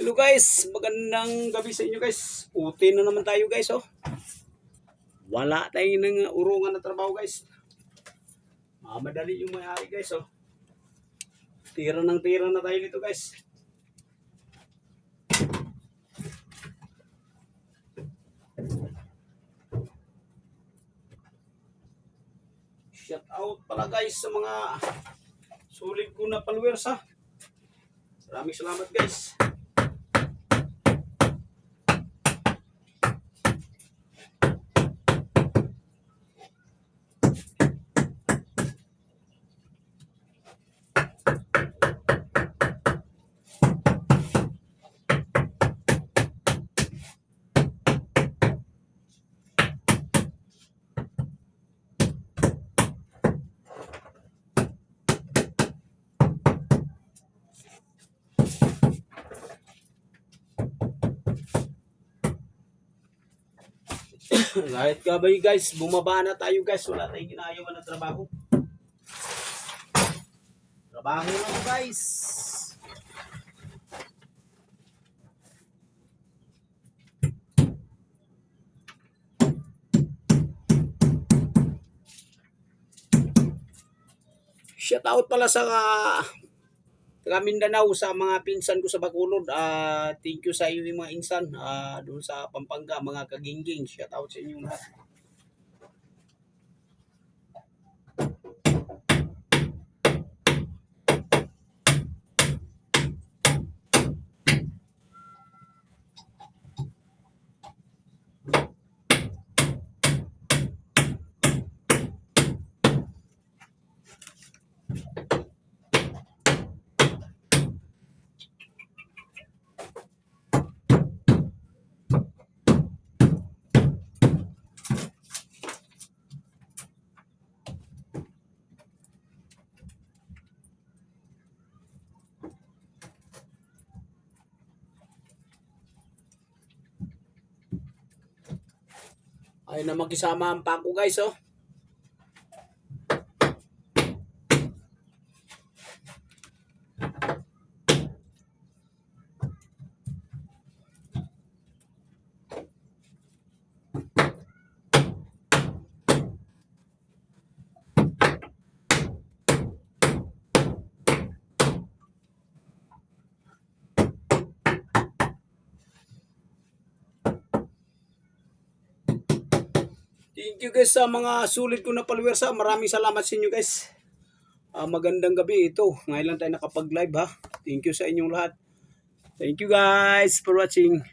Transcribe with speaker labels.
Speaker 1: Hello guys, magandang gabi sa inyo guys. Uti na naman tayo guys oh. Wala tayong nang urungan na trabaho guys. Madali yung may-ari guys oh. Tira na tayo dito guys. Shout out pala guys sa mga sulit ko na followers ha. Maraming salamat guys. Kahit gabay guys, bumaba na tayo guys. Wala tayong ginagawa na trabaho. Trabaho lang guys. Shout out pala sa taga Mindanao, sa mga pinsan ko sa Bacolod. Thank you sa iyo yung mga insan. Doon sa Pampanga, mga kagingging. Shout out sa inyo lahat. Ay na magkisama ang pako guys oh. Thank you guys sa mga sulit ko na followers ha. Maraming salamat sa inyo guys. Magandang gabi ito. Ngayon lang tayo nakapag-live ha. Thank you sa inyong lahat. Thank you guys for watching.